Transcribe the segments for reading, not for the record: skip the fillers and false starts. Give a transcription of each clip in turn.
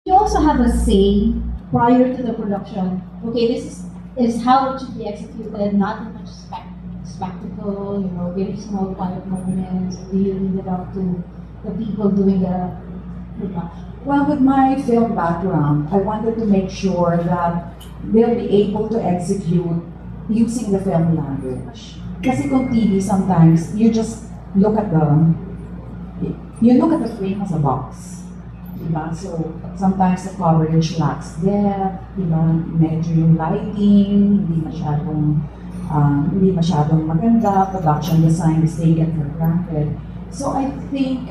You also have a say prior to the production. Okay, this is how it should be executed, not as much spectacle, very small quiet moments. Do you leave it up to the people doing the production? Well, with my film background, I wanted to make sure that they'll be able to execute using the film language. Kasi kung TV, sometimes you just look at the frame as a box. Diba? So, sometimes the coverage lacks depth, diba? Medyo yung lighting, hindi masyadong maganda, production design is taken for granted. So I think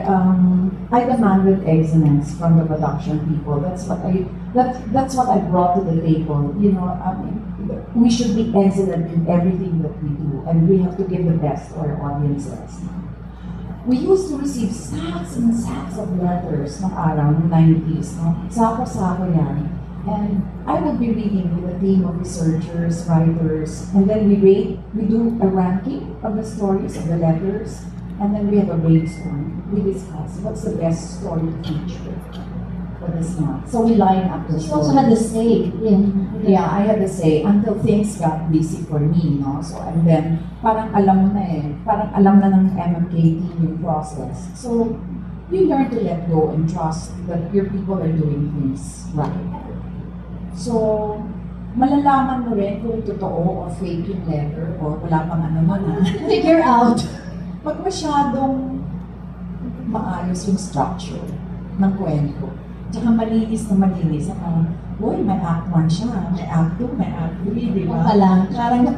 I demanded excellence from the production people. That's what I brought to the table. We should be excellent in everything that we do, and we have to give the best to our audiences. We used to receive sacks and sacks of letters ng araw, ng 90s. No? Sako-sako yan. And I will be reading with a team of researchers, writers, and then we do a ranking of the stories, of the letters, and then we have a brainstorm. We discuss what's the best story to feature for this month. So we line up the stories. You also had the say in. Yeah, I had the say until things got busy for me, no? So, and then, parang alam na ng MMK team yung process. So, you learn to let go and trust that your people are doing things right. So, malalaman mo rin kung totoo or fake yung letter or wala pang Figure out. Pag masyadong maayos yung structure ng kwento, tsaka malinis, uy, may act 1 siya, may act 2, may act 3, di ba? Parang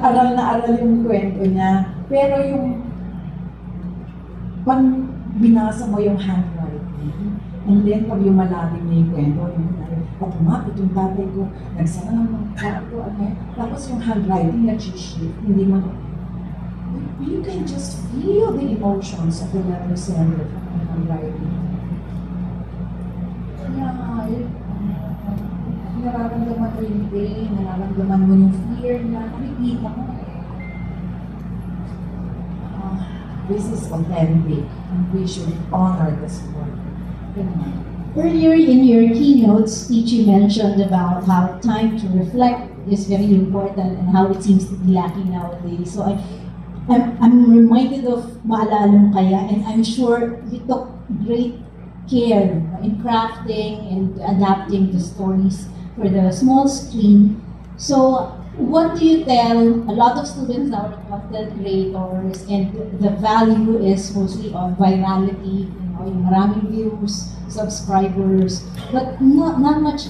aral na aral yung kwento niya. Pero yung, pag binasa mo yung handwriting, and then pag yung malalim na yung kwento, itong tatay ko, nagsara ng mga kwarto, tapos yung handwriting nag-shift, hindi mo, you can just feel the emotions of the letter sender from the handwriting. Nararamdaman mo yung pain, nararamdaman mo yung fear na nakikita mo. This is authentic and we should honor this work. Earlier in your keynote speech, you mentioned about how time to reflect is very important and how it seems to be lacking nowadays. So I'm reminded of Maalala Mo Kaya, and I'm sure you took great care in crafting and adapting the stories for the small screen. So what do you tell a lot of students now, content creators, and the value is mostly on virality, yung maraming views, subscribers, but not much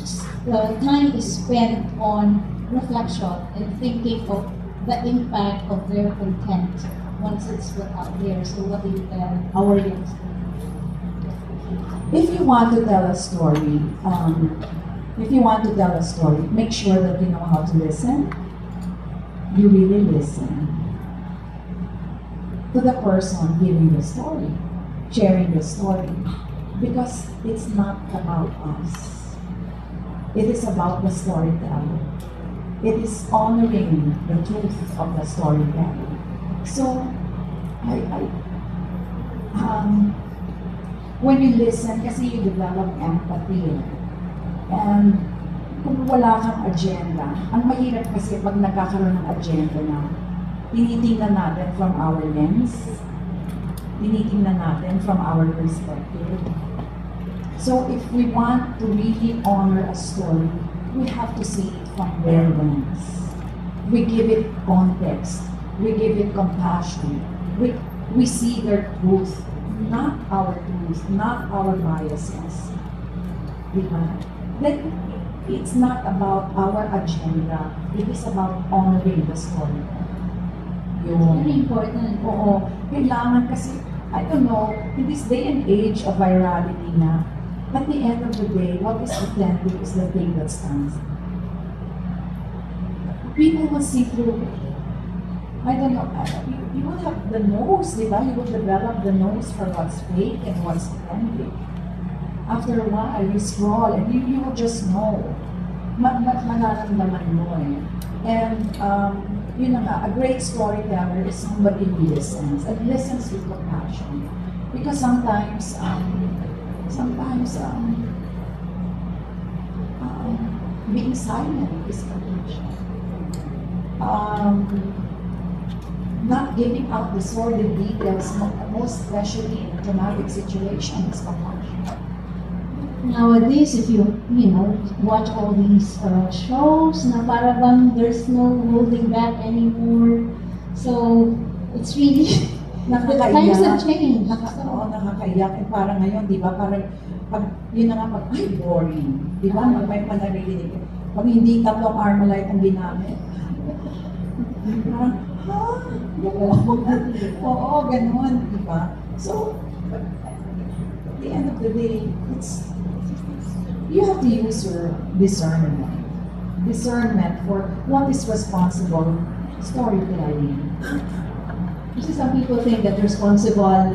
time is spent on reflection and thinking of the impact of their content once it's put out there. So what do you tell our youngsters? If you want to tell a story, make sure that you know how to listen. You really listen to the person giving the story, sharing the story, because it's not about us. It is about the storyteller. It is honoring the truth of the storytelling. So, when you listen, kasi you develop empathy. And kung wala kang agenda, ang mahirap kasi pag nagkakaroon ng agenda na tinitingnan natin from our lens, tinitingnan natin from our perspective. So if we want to really honor a story, we have to see it from their lens. We give it context. We give it compassion. We see their truth, not our truth, not our biases. Diba? Then it's not about our agenda. It is about honoring the story. Very important. Oo. Kailangan kasi, I don't know, in this day and age of virality na, at the end of the day, what is authentic is the thing that stands. People will see through it. I don't know, you will have the nose, diba? You will develop the nose for what's fake and what's authentic. After a while, you scroll and you will just know. Mararamdaman mo eh. And, yun na nga, a great storyteller is somebody who listens, and listens with compassion. Because sometimes being silent is courage. Not giving out the sordid details, most especially in traumatic situations, compassion. Nowadays, if you watch all these shows, na para bang there's no holding back anymore. So it's really the times have changed. Nakakaiyak. Eh, parang ngayon, di ba, parang yun na nga, ay, boring. Di ba, may panaririnig. Pag hindi tatlong Armalite ang ginamit. Parang, oo, ganun, di ba? So, at the end of the day, you have to use your discernment. Discernment for what is responsible storytelling. Kasi some people think that responsible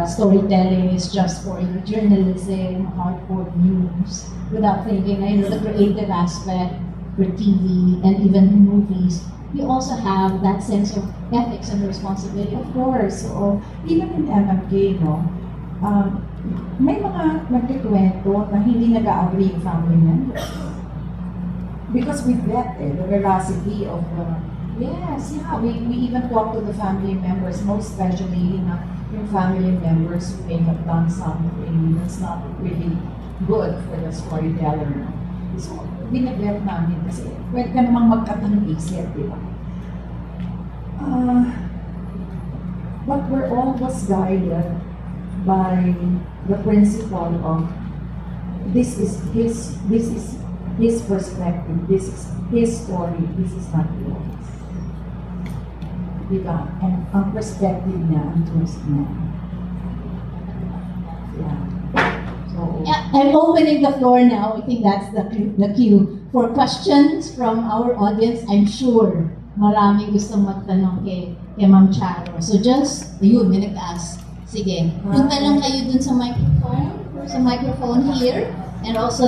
storytelling is just for journalism, hardcore news, without thinking, the creative aspect for TV and even movies. We also have that sense of ethics and responsibility. Of course. So, even in MMK, may mga nagkikwento na hindi nag-agree yung family members. Because we vet the veracity of we even talk to the family members, most especially yung family members who may have done something that's not really good for the storyteller. So, binavet namin kasi pwede ka namang magkatang-isip, di ba? But we're always guided by the principle of this is his perspective, this is his story, this is not yours. Di ba? And ang perspective niya, ang truth niya. Yeah. I'm opening the floor now. I think that's the cue for questions from our audience. I'm sure maraming gusto magtanong kay Ma'am Charo. So just, may nag-ask. Sige, punta lang kayo dun sa microphone here. And also